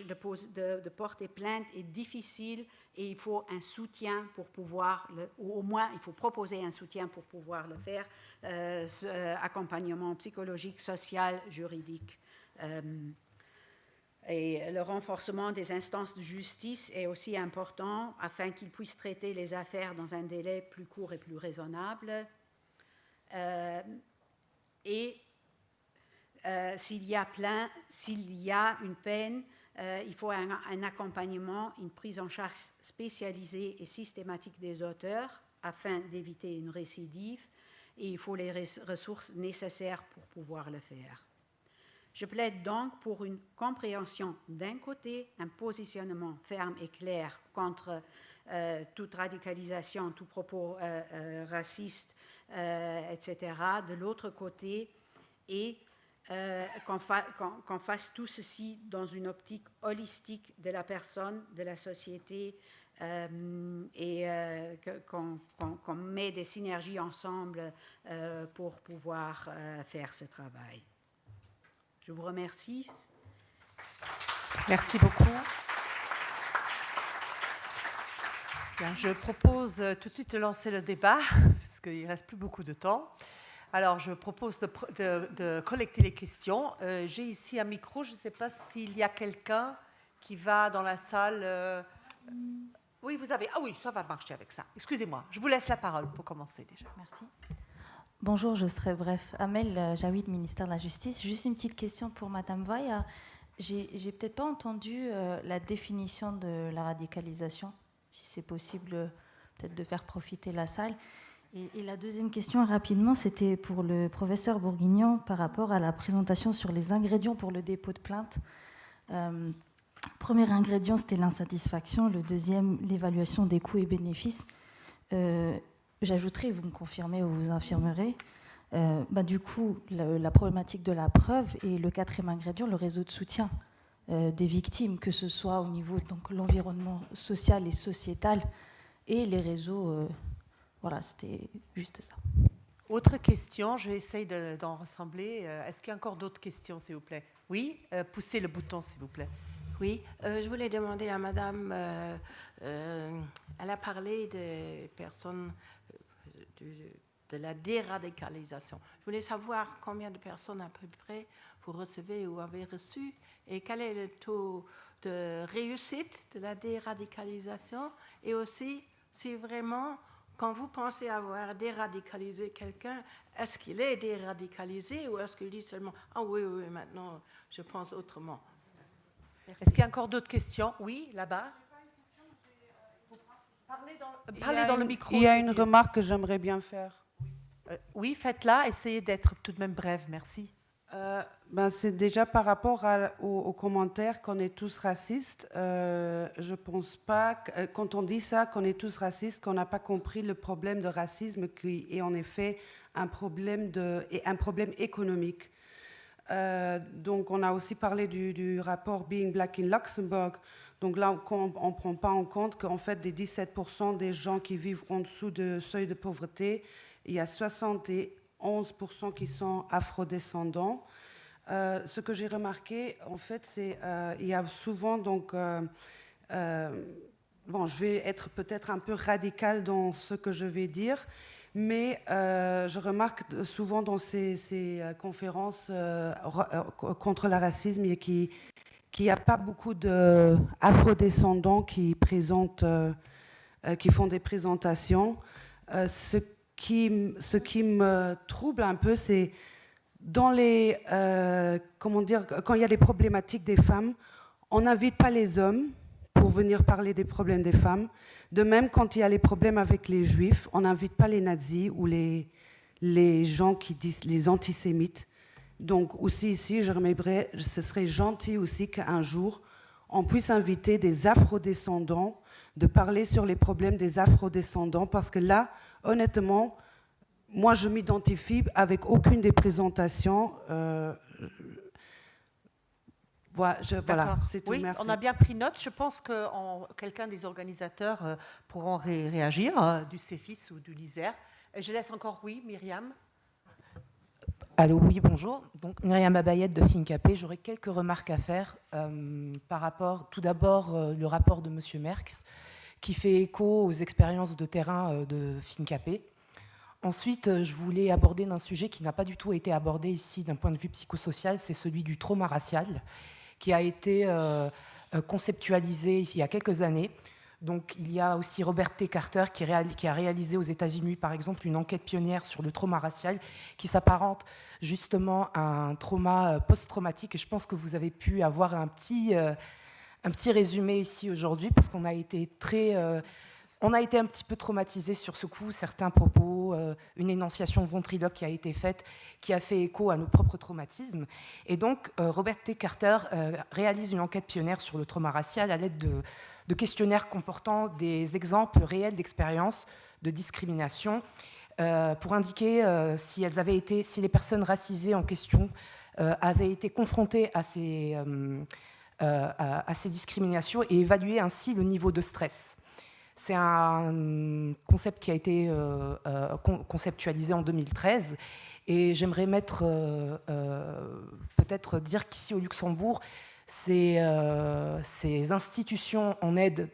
de porter plainte est difficile et il faut un soutien pour pouvoir, ou au moins il faut proposer un soutien pour pouvoir le faire, accompagnement psychologique, social, juridique. Et le renforcement des instances de justice est aussi important afin qu'ils puissent traiter les affaires dans un délai plus court et plus raisonnable. S'il y a une peine, il faut un accompagnement, une prise en charge spécialisée et systématique des auteurs afin d'éviter une récidive, et il faut les ressources nécessaires pour pouvoir le faire. Je plaide donc pour une compréhension d'un côté, un positionnement ferme et clair contre toute radicalisation, tout propos raciste, etc. De l'autre côté, et qu'on fasse tout ceci dans une optique holistique de la personne, de la société, et qu'on met des synergies ensemble pour pouvoir faire ce travail. Je vous remercie. Merci beaucoup. Bien, je propose tout de suite de lancer le débat, parce qu'il ne reste plus beaucoup de temps. Alors, je propose de collecter les questions. J'ai ici un micro. Je ne sais pas s'il y a quelqu'un qui va dans la salle. Oui, vous avez. Ah oui, ça va marcher avec ça. Excusez-moi, je vous laisse la parole pour commencer déjà. Merci. Bonjour, je serai bref. Amel Jaoui, ministère de la Justice. Juste une petite question pour Madame Vaille. J'ai peut-être pas entendu la définition de la radicalisation. Si c'est possible, peut-être de faire profiter la salle. Et la deuxième question, rapidement, c'était pour le professeur Bourguignon par rapport à la présentation sur les ingrédients pour le dépôt de plainte. Premier ingrédient, c'était l'insatisfaction. Le deuxième, l'évaluation des coûts et bénéfices. J'ajouterai, vous me confirmez ou vous infirmerez, du coup, la problématique de la preuve et le quatrième ingrédient, le réseau de soutien des victimes, que ce soit au niveau de l'environnement social et sociétal et les réseaux. Voilà, c'était juste ça. Autre question, je vais essayer d'en rassembler. Est-ce qu'il y a encore d'autres questions, s'il vous plaît? Oui, poussez le bouton, s'il vous plaît. Oui, je voulais demander à Madame, elle a parlé des personnes de la déradicalisation. Je voulais savoir combien de personnes à peu près vous recevez ou avez reçu et quel est le taux de réussite de la déradicalisation et aussi si vraiment, quand vous pensez avoir déradicalisé quelqu'un, est-ce qu'il est déradicalisé ou est-ce qu'il dit seulement « Ah oui, maintenant je pense autrement ». Merci. Est-ce qu'il y a encore d'autres questions? Oui, là-bas. Parlez dans le micro. Il y a une remarque que j'aimerais bien faire. Oui, faites-la. Essayez d'être tout de même brève. Merci. C'est déjà par rapport aux commentaires qu'on est tous racistes. Je ne pense pas, quand on dit ça, qu'on est tous racistes, qu'on n'a pas compris le problème de racisme qui est en effet un problème économique. Donc, on a aussi parlé du rapport Being Black in Luxembourg. Donc là, on ne prend pas en compte qu'en fait, des 17% des gens qui vivent en dessous du seuil de pauvreté, il y a 71% qui sont afrodescendants. Ce que j'ai remarqué, en fait, c'est il y a souvent, donc, je vais être peut-être un peu radicale dans ce que je vais dire, mais je remarque souvent dans ces conférences contre le racisme qu'il n'y a pas beaucoup d'afrodescendants qui font des présentations. Ce qui me trouble un peu, c'est dans quand il y a des problématiques des femmes, on n'invite pas les hommes pour venir parler des problèmes des femmes. De même, quand il y a les problèmes avec les juifs, on n'invite pas les nazis ou les gens qui disent les antisémites. Donc aussi ici, ce serait gentil aussi qu'un jour, on puisse inviter des afrodescendants de parler sur les problèmes des afrodescendants, parce que là, honnêtement, moi, je m'identifie avec aucune des présentations. Voilà, c'est tout. Oui, merci. On a bien pris note. Je pense que quelqu'un des organisateurs pourront réagir, du CEFIS ou du LISER. Je laisse encore, oui, Myriam. Allô, oui, bonjour. Donc, Myriam Abayette de Fincapé. J'aurais quelques remarques à faire par rapport, tout d'abord, le rapport de M. Merckx, qui fait écho aux expériences de terrain de Fincapé. Ensuite, je voulais aborder un sujet qui n'a pas du tout été abordé ici d'un point de vue psychosocial, c'est celui du trauma racial, qui a été conceptualisé il y a quelques années. Donc, il y a aussi Robert T. Carter qui a réalisé aux États-Unis, par exemple, une enquête pionnière sur le trauma racial qui s'apparente justement à un trauma post-traumatique. Et je pense que vous avez pu avoir un petit résumé ici aujourd'hui, parce qu'on a été on a été un petit peu traumatisés sur ce coup, certains propos, une énonciation ventriloque qui a été faite, qui a fait écho à nos propres traumatismes. Et donc, Robert T. Carter réalise une enquête pionnière sur le trauma racial à l'aide de questionnaires comportant des exemples réels d'expériences de discrimination pour indiquer si les personnes racisées en question avaient été confrontées à ces discriminations et évaluer ainsi le niveau de stress. C'est un concept qui a été conceptualisé en 2013 et j'aimerais peut-être dire qu'ici au Luxembourg, ces institutions en aide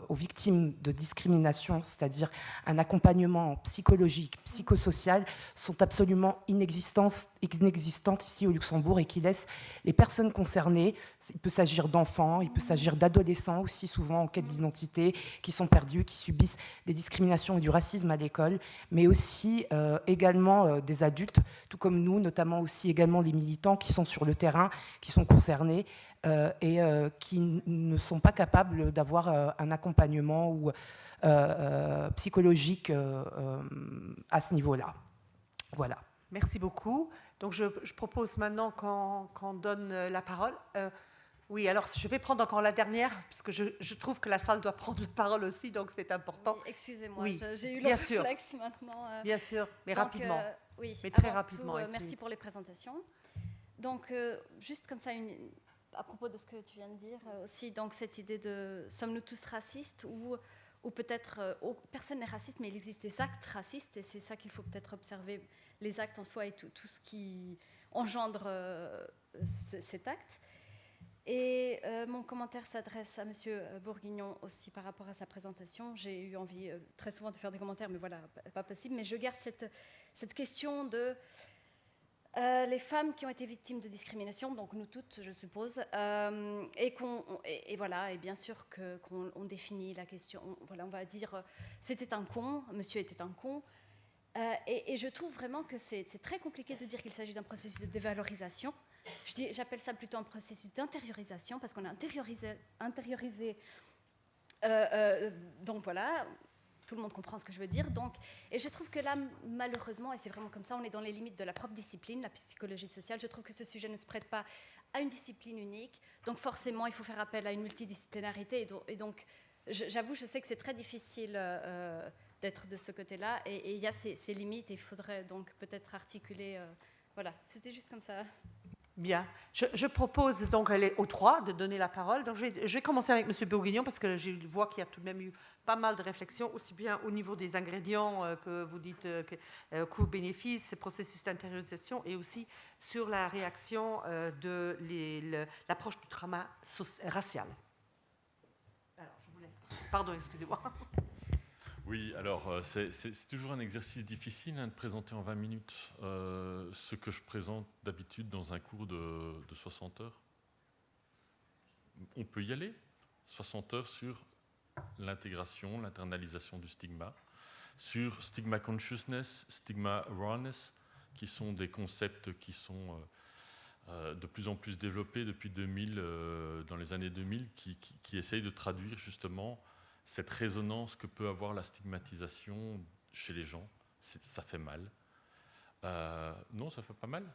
aux victimes de discrimination, c'est-à-dire un accompagnement psychologique, psychosocial, sont absolument inexistantes ici au Luxembourg et qui laissent les personnes concernées, il peut s'agir d'enfants, il peut s'agir d'adolescents aussi souvent en quête d'identité, qui sont perdus, qui subissent des discriminations et du racisme à l'école, mais aussi également des adultes, tout comme nous, notamment aussi également les militants qui sont sur le terrain, qui sont concernés, et qui ne sont pas capables d'avoir un accompagnement ou, psychologique à ce niveau-là. Voilà. Merci beaucoup. Donc je propose maintenant qu'on donne la parole. Oui, alors je vais prendre encore la dernière, parce que je trouve que la salle doit prendre la parole aussi, donc c'est important. Oui, excusez-moi, oui, j'ai eu le réflexe maintenant. Bien sûr, mais donc, rapidement. Oui, mais très rapidement. Tout, merci pour les présentations. Donc, juste comme ça, à propos de ce que tu viens de dire aussi, donc cette idée de sommes-nous tous racistes ou peut-être personne n'est raciste, mais il existe des actes racistes et c'est ça qu'il faut peut-être observer, les actes en soi et tout ce qui engendre cet acte. Et mon commentaire s'adresse à Monsieur Bourguignon aussi par rapport à sa présentation. J'ai eu envie très souvent de faire des commentaires, mais voilà, pas possible. Mais je garde cette question de les femmes qui ont été victimes de discrimination, donc nous toutes, je suppose, et voilà, et bien sûr qu'on définit la question. Voilà, on va dire, c'était un con, monsieur était un con. Et je trouve vraiment que c'est très compliqué de dire qu'il s'agit d'un processus de dévalorisation. J'appelle ça plutôt un processus d'intériorisation, parce qu'on a intériorisé donc voilà, tout le monde comprend ce que je veux dire. Donc, et je trouve que là, malheureusement, et c'est vraiment comme ça, on est dans les limites de la propre discipline, la psychologie sociale. Je trouve que ce sujet ne se prête pas à une discipline unique. Donc forcément, il faut faire appel à une multidisciplinarité. Et donc, j'avoue, je sais que c'est très difficile d'être de ce côté-là. Et il y a ces limites, et il faudrait donc peut-être articuler... voilà, c'était juste comme ça. Bien. Je propose donc aux trois de donner la parole. Donc je vais commencer avec M. Bourguignon parce que je vois qu'il y a tout de même eu pas mal de réflexions, aussi bien au niveau des ingrédients que vous dites, coût-bénéfice, processus d'intériorisation, et aussi sur la réaction de l'approche du trauma racial. Alors, je vous laisse. Pardon, excusez-moi. Oui, alors c'est toujours un exercice difficile de présenter en 20 minutes ce que je présente d'habitude dans un cours de 60 heures. On peut y aller, 60 heures sur l'intégration, l'internalisation du stigma, sur stigma consciousness, stigma awareness, qui sont des concepts qui sont de plus en plus développés depuis 2000, dans les années 2000, qui essayent de traduire justement cette résonance que peut avoir la stigmatisation chez les gens. Ça fait mal. Non, ça fait pas mal.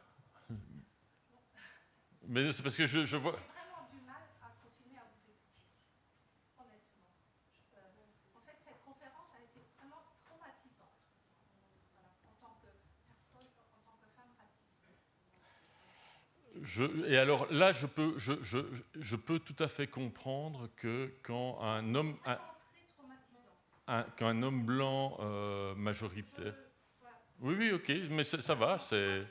Mais c'est parce que je vois... J'ai vraiment du mal à continuer à vous écouter, honnêtement. En fait, cette conférence a été vraiment traumatisante en tant que personne, en tant que femme racisée. Et alors là, je peux tout à fait comprendre que quand un homme... Qu'un homme blanc majoritaire... Oui, ok, mais ça va, c'est...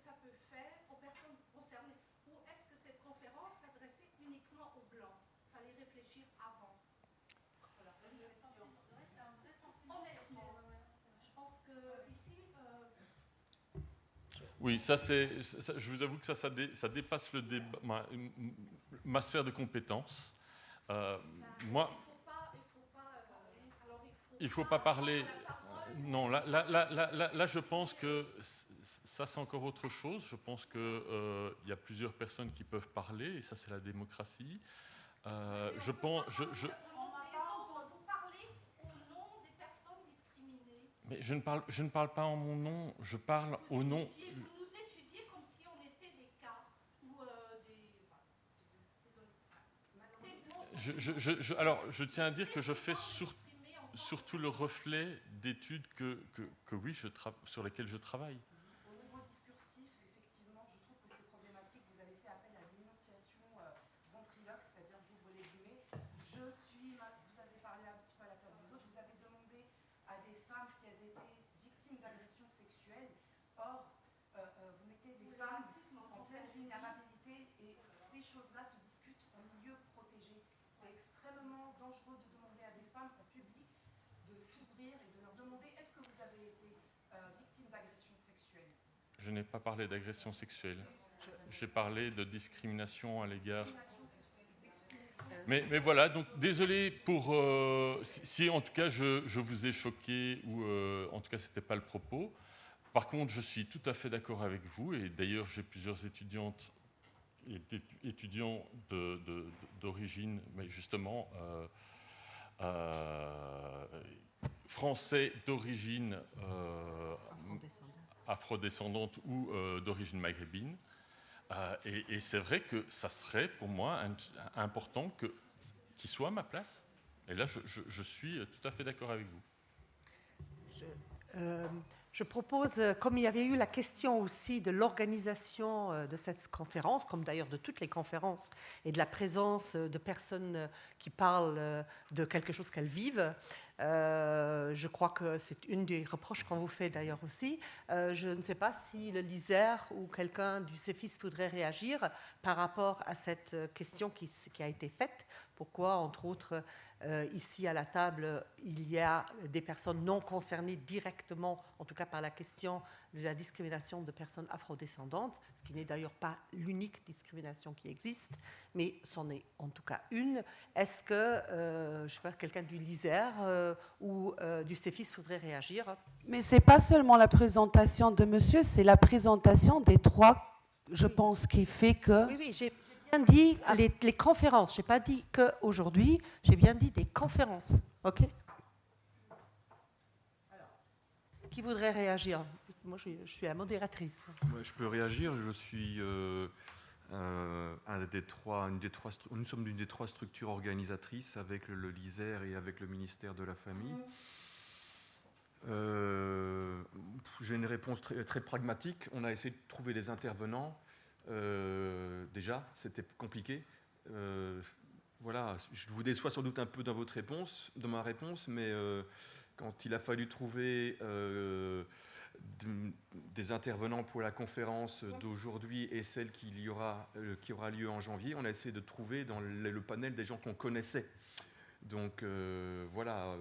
ça peut faire aux personnes concernées? Ou est-ce que cette conférence s'adressait uniquement aux Blancs? Il fallait réfléchir avant. Honnêtement, je pense que ici... Oui, je vous avoue que ça dépasse le débat, ma sphère de compétences. Moi, il ne faut pas parler. Non, là, je pense que ça, c'est encore autre chose. Je pense qu'il y a plusieurs personnes qui peuvent parler, et ça, c'est la démocratie. Je pense. Mais je ne parle pas en mon nom, je parle au nom. Vous nous étudiez comme si on était des cas ou des... Alors, je tiens à dire que je fais surtout le reflet d'études oui, sur lesquelles je travaille. Au niveau discursif, effectivement, je trouve que c'est problématique. Vous avez fait appel à l'énonciation ventriloque, c'est-à-dire, j'ouvre les guillemets, vous avez parlé un petit peu à la place des autres, vous avez demandé à des femmes si elles étaient victimes d'agressions sexuelles. Or, vous mettez des femmes en pleine vulnérabilité et ces choses-là se discutent en milieu protégé. C'est extrêmement dangereux de demander à des femmes en public de s'ouvrir et de leur demander est-ce que vous avez été victime d'agressions sexuelles. Je n'ai pas parlé d'agression sexuelle. J'ai parlé de discrimination à l'égard. Mais voilà, donc désolé pour si en tout cas je vous ai choqué ou en tout cas c'était pas le propos. Par contre, je suis tout à fait d'accord avec vous et d'ailleurs j'ai plusieurs étudiantes et étudiants d'origine, mais justement français d'origine afrodescendante ou d'origine maghrébine. Et c'est vrai que ça serait pour moi important qu'il soit à ma place. Et là, je suis tout à fait d'accord avec vous. Je propose, comme il y avait eu la question aussi de l'organisation de cette conférence, comme d'ailleurs de toutes les conférences, et de la présence de personnes qui parlent de quelque chose qu'elles vivent, je crois que c'est une des reproches qu'on vous fait d'ailleurs aussi. Je ne sais pas si le LISER ou quelqu'un du CEFIS voudrait réagir par rapport à cette question qui a été faite. Pourquoi, entre autres, ici à la table, il y a des personnes non concernées directement, en tout cas par la question de la discrimination de personnes afrodescendantes, ce qui n'est d'ailleurs pas l'unique discrimination qui existe, mais c'en est en tout cas une. Est-ce que, je ne sais pas, quelqu'un du LISER ou du CEFIS voudrait réagir? Mais ce n'est pas seulement la présentation de monsieur, c'est la présentation des trois, je pense, qui fait que... Oui, j'ai bien dit les conférences. Je n'ai pas dit qu'aujourd'hui, j'ai bien dit des conférences. OK? Alors, qui voudrait réagir? Moi, je suis la modératrice. Ouais, je peux réagir. Je suis nous sommes une des trois structures organisatrices avec le LISER et avec le ministère de la Famille. J'ai une réponse très pragmatique. On a essayé de trouver des intervenants. Déjà, c'était compliqué. Voilà, je vous déçois sans doute un peu dans ma réponse, mais quand il a fallu trouver des intervenants pour la conférence d'aujourd'hui et celle qui aura lieu en janvier, on a essayé de trouver dans le panel des gens qu'on connaissait. Donc voilà,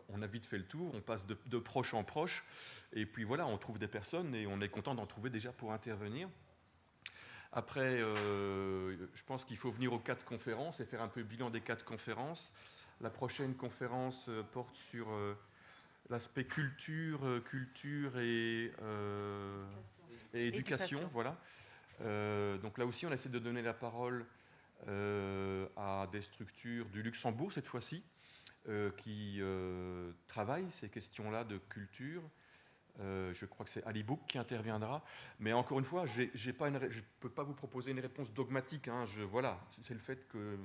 on a vite fait le tour, on passe de proche en proche, et puis voilà, on trouve des personnes et on est content d'en trouver déjà pour intervenir. Après, je pense qu'il faut venir aux 4 conférences et faire un peu le bilan des 4 conférences. La prochaine conférence porte sur l'aspect culture et éducation. Voilà. Donc là aussi, on essaie de donner la parole à des structures du Luxembourg, cette fois-ci, qui travaillent ces questions-là de culture. Je crois que c'est Ali Bouk qui interviendra. Mais encore une fois, je ne peux pas vous proposer une réponse dogmatique. Hein. Voilà, c'est le fait que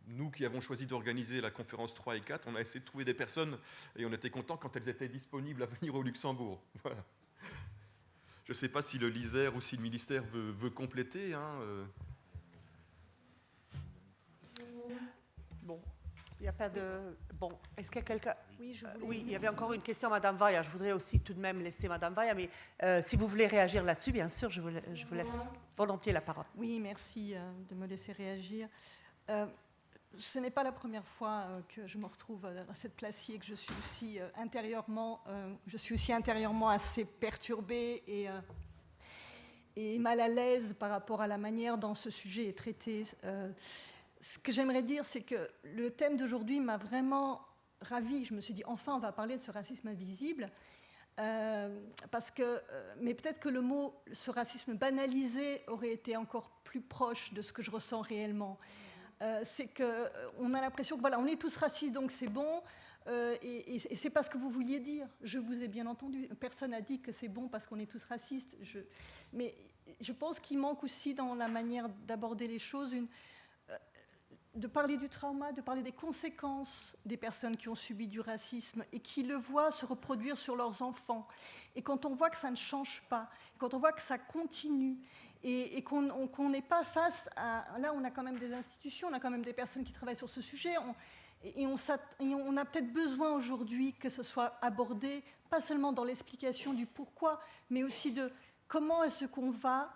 nous qui avons choisi d'organiser la conférence 3 et 4, on a essayé de trouver des personnes et on était contents quand elles étaient disponibles à venir au Luxembourg. Voilà. Je ne sais pas si le LISER ou si le ministère veut compléter. Hein. Bon, il n'y a pas de... Bon, est-ce qu'il y a quelqu'un... Oui, oui, il y avait encore une question, Madame Vaia. Je voudrais aussi tout de même laisser Madame Vaia, mais si vous voulez réagir là-dessus, bien sûr, je vous laisse volontiers la parole. Oui, merci de me laisser réagir. Ce n'est pas la première fois que je me retrouve à cette place-ci et que je suis aussi intérieurement assez perturbée et mal à l'aise par rapport à la manière dont ce sujet est traité. Ce que j'aimerais dire, c'est que le thème d'aujourd'hui m'a vraiment ravie. Je me suis dit, enfin, on va parler de ce racisme invisible. Mais peut-être que le mot, ce racisme banalisé, aurait été encore plus proche de ce que je ressens réellement. C'est qu'on a l'impression que voilà, on est tous racistes, donc c'est bon, et c'est pas ce que vous vouliez dire. Je vous ai bien entendu. Personne n'a dit que c'est bon parce qu'on est tous racistes. Mais je pense qu'il manque aussi dans la manière d'aborder les choses de parler du trauma, de parler des conséquences des personnes qui ont subi du racisme et qui le voient se reproduire sur leurs enfants. Et quand on voit que ça ne change pas, quand on voit que ça continue, et qu'on n'est pas face à... Là, on a quand même des institutions, on a quand même des personnes qui travaillent sur ce sujet, on a peut-être besoin aujourd'hui que ce soit abordé, pas seulement dans l'explication du pourquoi, mais aussi de comment est-ce qu'on va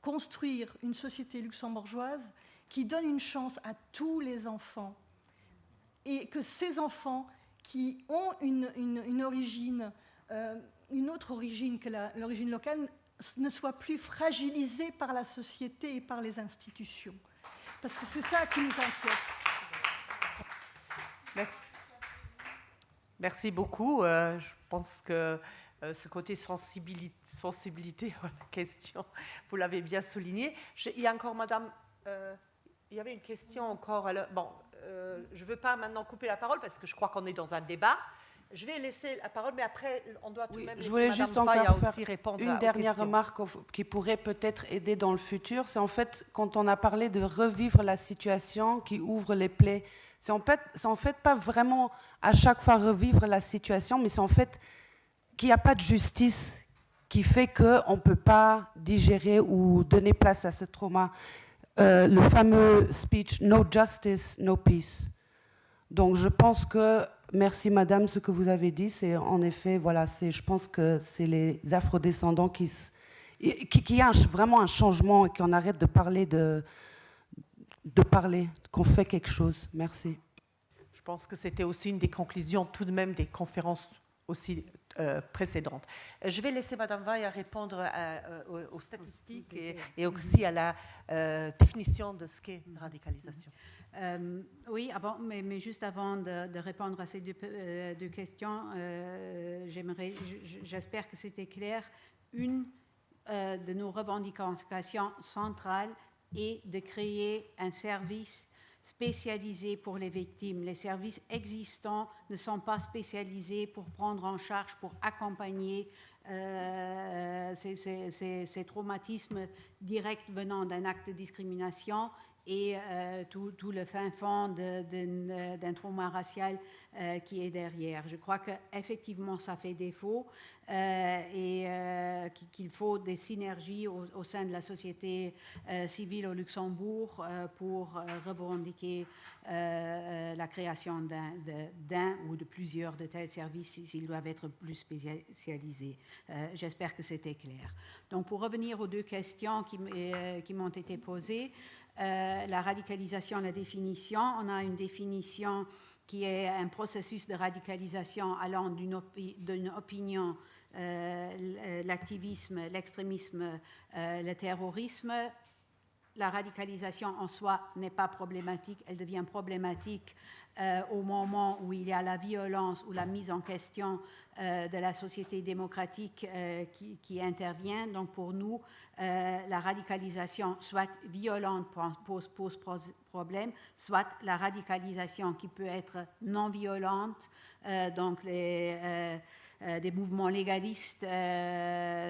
construire une société luxembourgeoise qui donne une chance à tous les enfants, et que ces enfants qui ont une origine, une autre origine que l'origine locale, ne soient plus fragilisés par la société et par les institutions. Parce que c'est ça qui nous inquiète. Merci. Merci beaucoup. Je pense que ce côté sensibilité à la question, vous l'avez bien souligné. Il y a encore, Madame... il y avait une question encore. Bon, je ne veux pas maintenant couper la parole parce que je crois qu'on est dans un débat. Je vais laisser la parole, mais après, on doit tout de même laisser Madame Vaia aussi répondre aux questions. Une dernière remarque qui pourrait peut-être aider dans le futur, c'est en fait, quand on a parlé de revivre la situation qui ouvre les plaies, c'est en fait pas vraiment à chaque fois revivre la situation, mais c'est en fait qu'il n'y a pas de justice qui fait qu'on ne peut pas digérer ou donner place à ce trauma. Le fameux speech « No justice, no peace ». Donc je pense que, merci madame, ce que vous avez dit, c'est en effet, voilà, je pense que c'est les afrodescendants qui y a vraiment un changement et qu'on arrête de parler, qu'on fait quelque chose. Merci. Je pense que c'était aussi une des conclusions tout de même des conférences aussi précédentes. Je vais laisser Madame Vaia répondre aux statistiques et aussi à la définition de ce qu'est radicalisation. Oui, mais juste avant de répondre à ces deux questions, j'espère que c'était clair. Une de nos revendications centrales est de créer un service spécialisés pour les victimes. Les services existants ne sont pas spécialisés pour prendre en charge, pour accompagner ces traumatismes directs venant d'un acte de discrimination et tout le fin fond d'un trauma racial qui est derrière. Je crois qu'effectivement, ça fait défaut et qu'il faut des synergies au sein de la société civile au Luxembourg pour revendiquer la création d'un ou de plusieurs de tels services s'ils doivent être plus spécialisés. J'espère que c'était clair. Donc, pour revenir aux deux questions qui m'ont été posées, la radicalisation, la définition, on a une définition qui est un processus de radicalisation allant d'une opinion, l'activisme, l'extrémisme, le terrorisme. La radicalisation en soi n'est pas problématique, elle devient problématique au moment où il y a la violence ou la mise en question de la société démocratique qui intervient. Donc pour nous, la radicalisation, soit violente, pose problème, soit la radicalisation qui peut être non violente, donc des mouvements légalistes,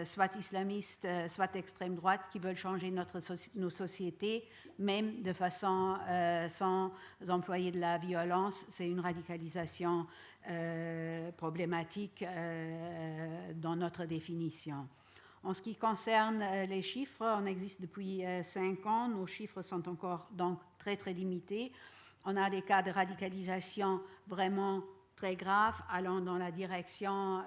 soit islamistes, soit extrême droite, qui veulent changer nos sociétés, même de façon sans employer de la violence. C'est une radicalisation problématique dans notre définition. En ce qui concerne les chiffres, on existe depuis 5 ans. Nos chiffres sont encore donc très, très limités. on a des cas de radicalisation vraiment très graves, allant dans la direction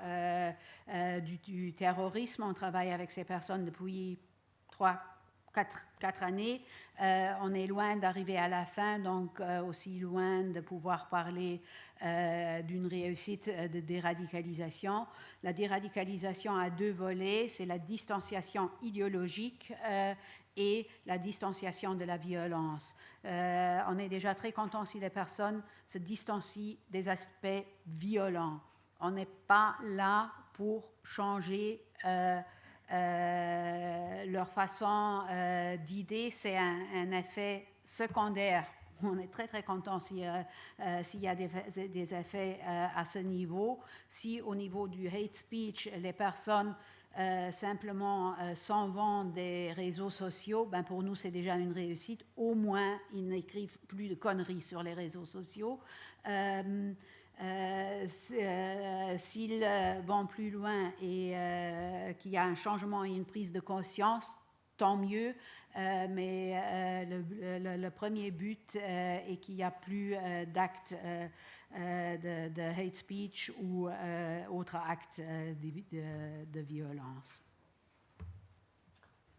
du terrorisme. On travaille avec ces personnes depuis 4 années. On est loin d'arriver à la fin, donc aussi loin de pouvoir parler d'une réussite de déradicalisation. La déradicalisation a 2 volets, c'est la distanciation idéologique et la distanciation de la violence. On est déjà très content si les personnes se distancient des aspects violents. On n'est pas là pour changer leur façon d'idée, c'est un effet secondaire. On est très, très content s'il y a des effets à ce niveau. Si au niveau du hate speech, les personnes simplement s'en vont des réseaux sociaux, ben pour nous, c'est déjà une réussite. Au moins, ils n'écrivent plus de conneries sur les réseaux sociaux. S'ils vont plus loin et qu'il y a un changement et une prise de conscience, tant mieux, mais le premier but est qu'il n'y a plus d'actes de hate speech ou autres actes de violence.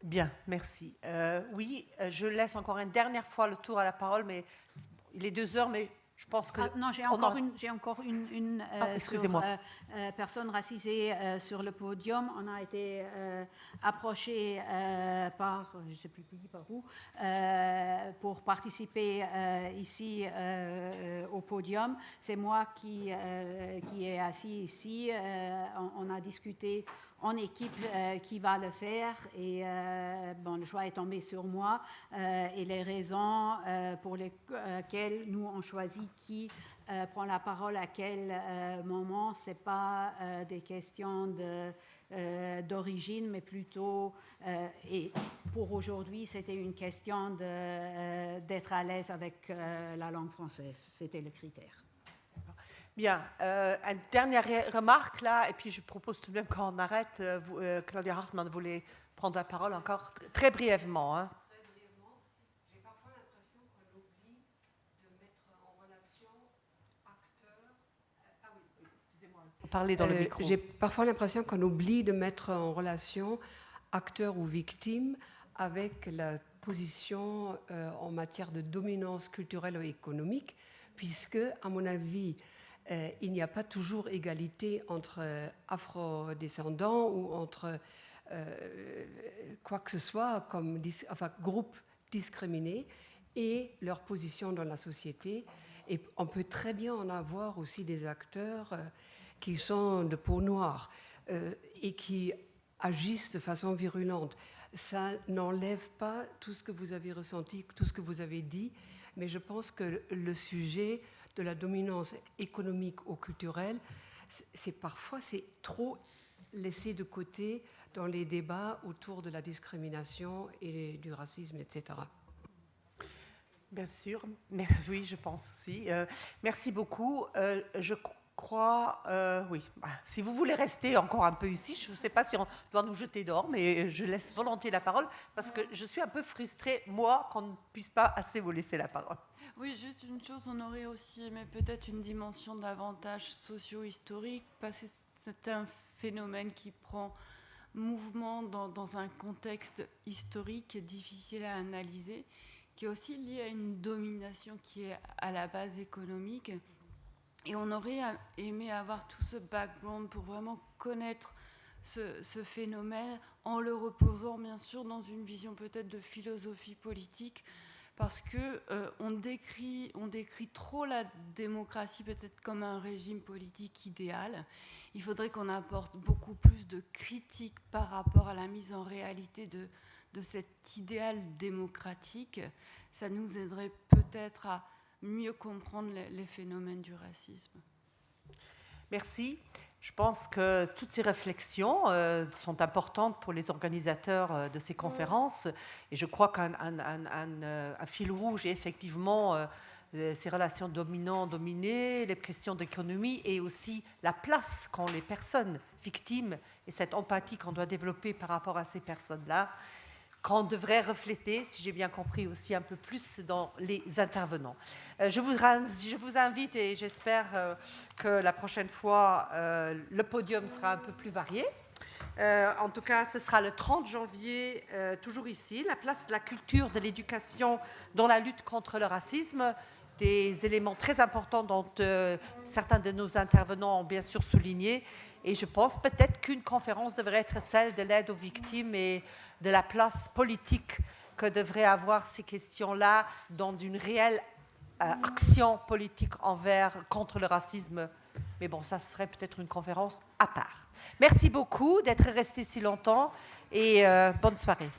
Bien, merci. Oui, je laisse encore une dernière fois le tour à la parole, mais il est 2 heures, mais je pense que... non, j'ai encore une excusez-moi. Personne racisée sur le podium. On a été approché par, je ne sais plus qui, par où, pour participer ici au podium. C'est moi qui est assis ici. On a discuté en équipe qui va le faire et le choix est tombé sur moi et les raisons pour lesquelles nous on choisit qui prend la parole à quel moment, ce n'est pas des questions d'origine, mais plutôt, et pour aujourd'hui, c'était une question d'être à l'aise avec la langue française, c'était le critère. Bien, une dernière remarque là, et puis je propose tout de même qu'on arrête. Claudia Hartmann voulait prendre la parole encore très brièvement. Hein. Très brièvement, j'ai parfois l'impression qu'on oublie de mettre en relation acteurs. Ah oui, excusez-moi. Parlez dans le micro. J'ai parfois l'impression qu'on oublie de mettre en relation acteurs ou victimes avec la position en matière de dominance culturelle ou économique, puisque, à mon avis, il n'y a pas toujours égalité entre afro-descendants ou entre quoi que ce soit comme groupe discriminé et leur position dans la société. Et on peut très bien en avoir aussi des acteurs qui sont de peau noire et qui agissent de façon virulente. Ça n'enlève pas tout ce que vous avez ressenti, tout ce que vous avez dit, mais je pense que le sujet de la dominance économique ou culturelle, parfois c'est trop laissé de côté dans les débats autour de la discrimination et du racisme, etc. Bien sûr, mais, oui, je pense aussi. Merci beaucoup. Je crois, oui, si vous voulez rester encore un peu ici, je ne sais pas si on doit nous jeter dehors, mais je laisse volontiers la parole parce que je suis un peu frustrée, moi, qu'on ne puisse pas assez vous laisser la parole. Oui, juste une chose, on aurait aussi aimé peut-être une dimension davantage socio-historique, parce que c'est un phénomène qui prend mouvement dans un contexte historique difficile à analyser, qui est aussi lié à une domination qui est à la base économique. Et on aurait aimé avoir tout ce background pour vraiment connaître ce phénomène en le reposant bien sûr dans une vision peut-être de philosophie politique, parce qu'on décrit trop la démocratie peut-être comme un régime politique idéal. Il faudrait qu'on apporte beaucoup plus de critiques par rapport à la mise en réalité de cet idéal démocratique. Ça nous aiderait peut-être à mieux comprendre les phénomènes du racisme. Merci. Je pense que toutes ces réflexions sont importantes pour les organisateurs de ces conférences. Et je crois qu'un fil rouge est effectivement ces relations dominant-dominé, les questions d'économie et aussi la place qu'ont les personnes victimes et cette empathie qu'on doit développer par rapport à ces personnes-là. qu'on devrait refléter, si j'ai bien compris, aussi un peu plus dans les intervenants. Je vous invite, et j'espère que la prochaine fois, le podium sera un peu plus varié. En tout cas, ce sera le 30 janvier, toujours ici, la place de la culture, de l'éducation dans la lutte contre le racisme. Des éléments très importants dont certains de nos intervenants ont bien sûr souligné. Et je pense peut-être qu'une conférence devrait être celle de l'aide aux victimes et de la place politique que devraient avoir ces questions-là dans une réelle action politique contre le racisme. Mais bon, ça serait peut-être une conférence à part. Merci beaucoup d'être resté si longtemps et bonne soirée.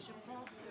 je pense